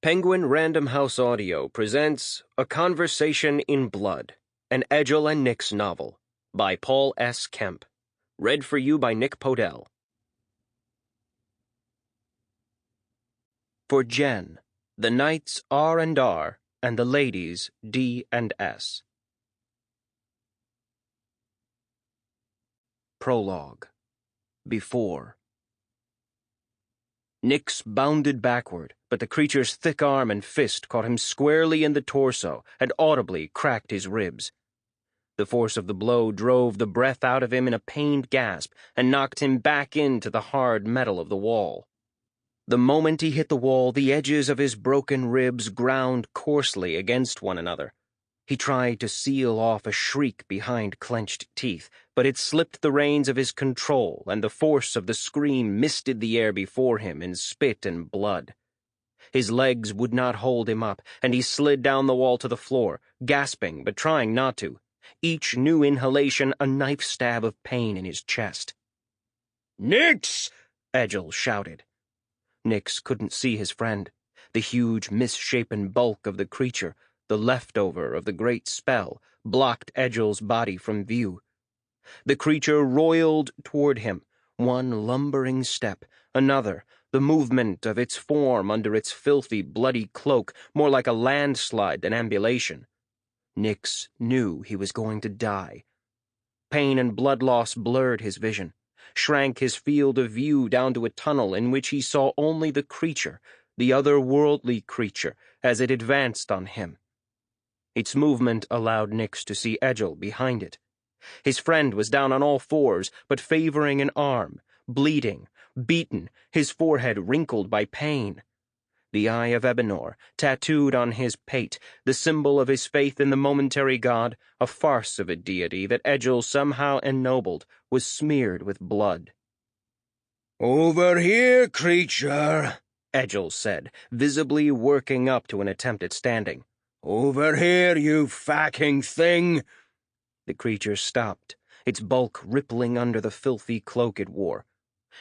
Penguin Random House Audio presents A Conversation in Blood, an Egil and Nix novel, by Paul S. Kemp. Read for you by Nick Podehl. For Jen, the knights R and R, and the ladies D and S. Prologue. Before. Nix bounded backward, but the creature's thick arm and fist caught him squarely in the torso and audibly cracked his ribs. The force of the blow drove the breath out of him in a pained gasp and knocked him back into the hard metal of the wall. The moment he hit the wall, the edges of his broken ribs ground coarsely against one another. He tried to seal off a shriek behind clenched teeth, but it slipped the reins of his control, and the force of the scream misted the air before him in spit and blood. His legs would not hold him up, and he slid down the wall to the floor, gasping but trying not to, each new inhalation a knife stab of pain in his chest. "Nix!" Egil shouted. Nix couldn't see his friend. The huge, misshapen bulk of the creature, the leftover of the great spell, blocked Egil's body from view. The creature roiled toward him, one lumbering step, another, the movement of its form under its filthy, bloody cloak, more like a landslide than ambulation. Nix knew he was going to die. Pain and blood loss blurred his vision, shrank his field of view down to a tunnel in which he saw only the creature, the otherworldly creature, as it advanced on him. Its movement allowed Nix to see Egil behind it. His friend was down on all fours, but favoring an arm, bleeding, beaten, his forehead wrinkled by pain. The Eye of Ebenor, tattooed on his pate, the symbol of his faith in the momentary god, a farce of a deity that Egil somehow ennobled, was smeared with blood. "Over here, creature," Egil said, visibly working up to an attempt at standing. "Over here, you fucking thing!" The creature stopped, its bulk rippling under the filthy cloak it wore.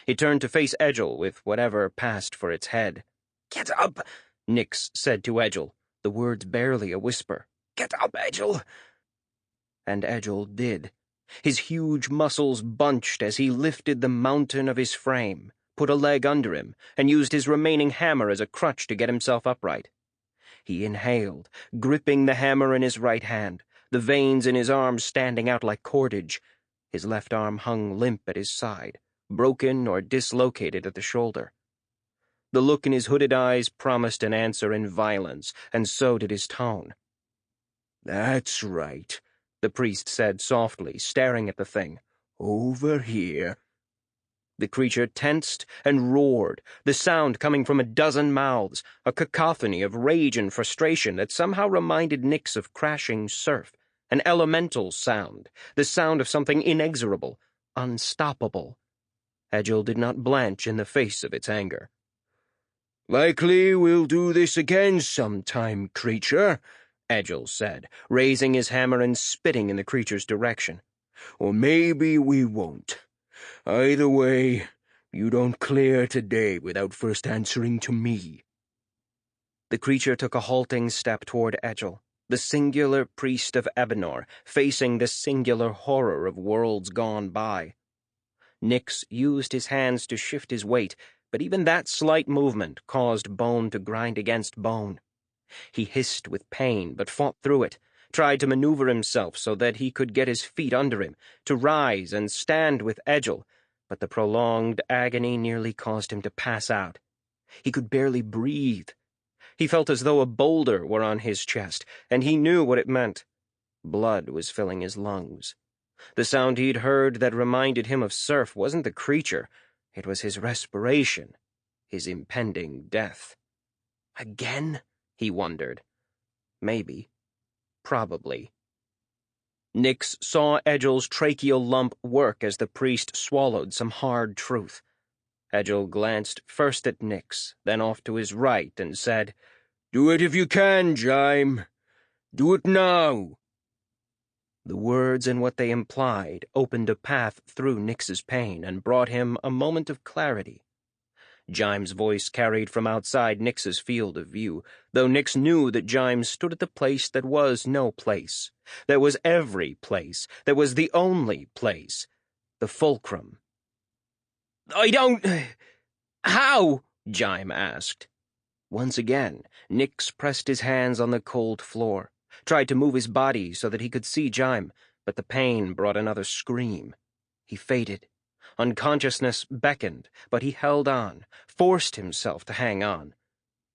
It turned to face Egil with whatever passed for its head. "Get up," Nix said to Egil, the words barely a whisper. "Get up, Egil." And Egil did. His huge muscles bunched as he lifted the mountain of his frame, put a leg under him, and used his remaining hammer as a crutch to get himself upright. He inhaled, gripping the hammer in his right hand, the veins in his arm standing out like cordage. His left arm hung limp at his side, broken or dislocated at the shoulder. The look in his hooded eyes promised an answer in violence, and so did his tone. "That's right," the priest said softly, staring at the thing. "Over here." The creature tensed and roared, the sound coming from a dozen mouths, a cacophony of rage and frustration that somehow reminded Nix of crashing surf, an elemental sound, the sound of something inexorable, unstoppable. Egil did not blanch in the face of its anger. "Likely we'll do this again sometime, creature," Egil said, raising his hammer and spitting in the creature's direction. "Or maybe we won't. Either way, you don't clear today without first answering to me." The creature took a halting step toward Egil, the singular priest of Ebenor, facing the singular horror of worlds gone by. Nix used his hands to shift his weight, but even that slight movement caused bone to grind against bone. He hissed with pain, but fought through it, tried to maneuver himself so that he could get his feet under him, to rise and stand with Egil, but the prolonged agony nearly caused him to pass out. He could barely breathe. He felt as though a boulder were on his chest, and he knew what it meant. Blood was filling his lungs. The sound he'd heard that reminded him of surf wasn't the creature, it was his respiration, his impending death. Again? He wondered. Maybe. Probably. Nix saw Egil's tracheal lump work as the priest swallowed some hard truth. Egil glanced first at Nix, then off to his right, and said, "Do it if you can, Jaime. Do it now." The words and what they implied opened a path through Nix's pain and brought him a moment of clarity. Jime's voice carried from outside Nix's field of view, though Nix knew that Jime stood at the place that was no place. There was every place. There was the only place. The fulcrum. "I don't... How?" Jime asked. Once again, Nix pressed his hands on the cold floor, tried to move his body so that he could see Jime, but the pain brought another scream. He faded. Unconsciousness beckoned, but he held on, forced himself to hang on.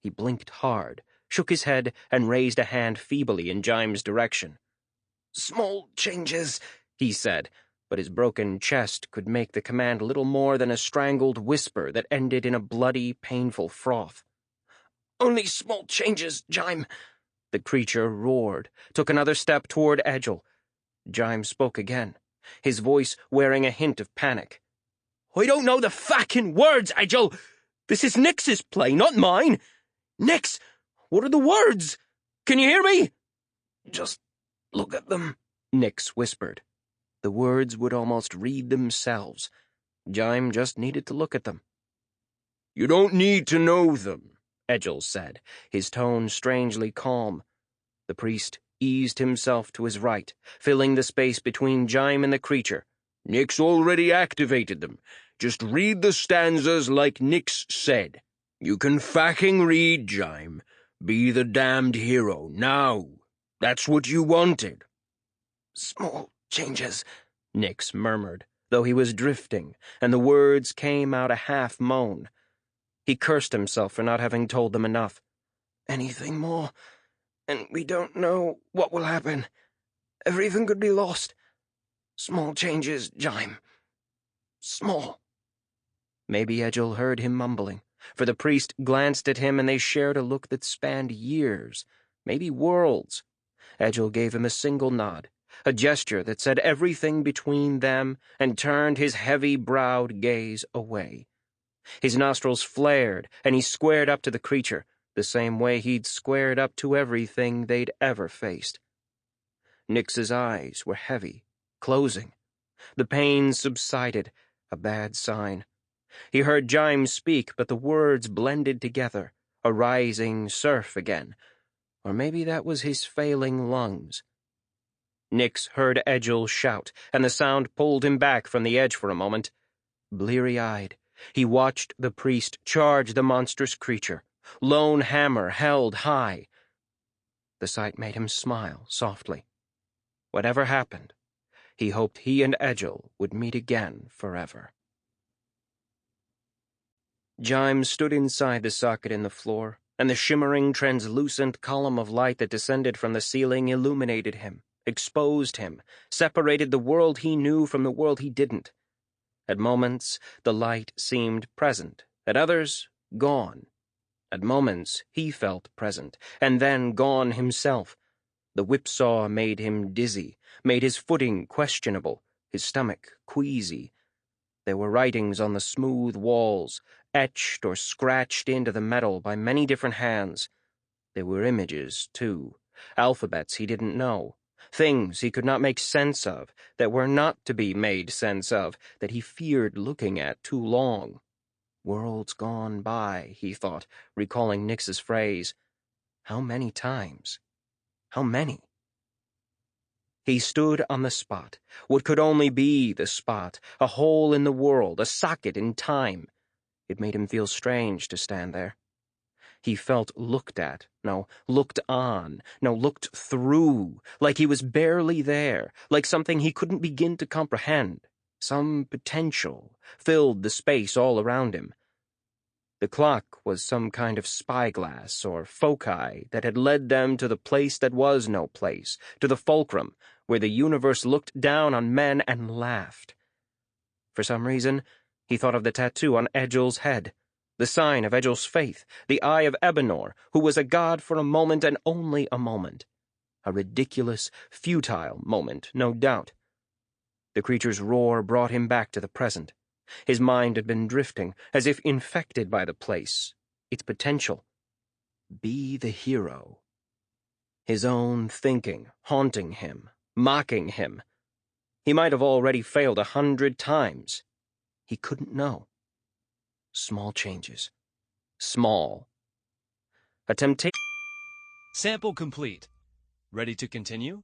He blinked hard, shook his head, and raised a hand feebly in Jime's direction. "Small changes," he said, but his broken chest could make the command little more than a strangled whisper that ended in a bloody, painful froth. "Only small changes, Jime." The creature roared, took another step toward Egil. Jime spoke again, his voice wearing a hint of panic. "I don't know the fucking words, Egil! This is Nix's play, not mine! Nix, what are the words? Can you hear me?" "Just look at them," Nix whispered. The words would almost read themselves. Jime just needed to look at them. "You don't need to know them," Egil said, his tone strangely calm. The priest eased himself to his right, filling the space between Jime and the creature. "Nix already activated them. Just read the stanzas like Nix said. You can fucking read, Jime. Be the damned hero, now. That's what you wanted." "Small changes," Nix murmured, though he was drifting, and the words came out a half-moan. He cursed himself for not having told them enough. "Anything more, and we don't know what will happen. Everything could be lost. Small changes, Jime. Small." Maybe Egil heard him mumbling, for the priest glanced at him and they shared a look that spanned years, maybe worlds. Egil gave him a single nod, a gesture that said everything between them, and turned his heavy-browed gaze away. His nostrils flared, and he squared up to the creature, the same way he'd squared up to everything they'd ever faced. Nix's eyes were heavy, closing. The pain subsided, a bad sign. He heard Jime speak, but the words blended together, a rising surf again. Or maybe that was his failing lungs. Nix heard Egil shout, and the sound pulled him back from the edge for a moment. Bleary-eyed, he watched the priest charge the monstrous creature, lone hammer held high. The sight made him smile softly. Whatever happened, he hoped he and Egil would meet again forever. Jime stood inside the socket in the floor, and the shimmering, translucent column of light that descended from the ceiling illuminated him, exposed him, separated the world he knew from the world he didn't. At moments, the light seemed present, at others, gone. At moments, he felt present, and then gone himself. The whipsaw made him dizzy, made his footing questionable, his stomach queasy. There were writings on the smooth walls, etched or scratched into the metal by many different hands. There were images, too, alphabets he didn't know, things he could not make sense of, that were not to be made sense of, that he feared looking at too long. Worlds gone by, he thought, recalling Nix's phrase. How many times? How many? He stood on the spot, what could only be the spot, a hole in the world, a socket in time. It made him feel strange to stand there. He felt looked at, no, looked on, no, looked through, like he was barely there, like something he couldn't begin to comprehend. Some potential filled the space all around him. The clock was some kind of spyglass or foci that had led them to the place that was no place, to the fulcrum, where the universe looked down on men and laughed. For some reason, he thought of the tattoo on Egil's head, the sign of Egil's faith, the Eye of Ebenor, who was a god for a moment and only a moment. A ridiculous, futile moment, no doubt. The creature's roar brought him back to the present. His mind had been drifting, as if infected by the place, its potential. Be the hero. His own thinking, haunting him, mocking him. He might have already failed 100 times. He couldn't know. Small changes. Small. A temptation. Sample complete. Ready to continue?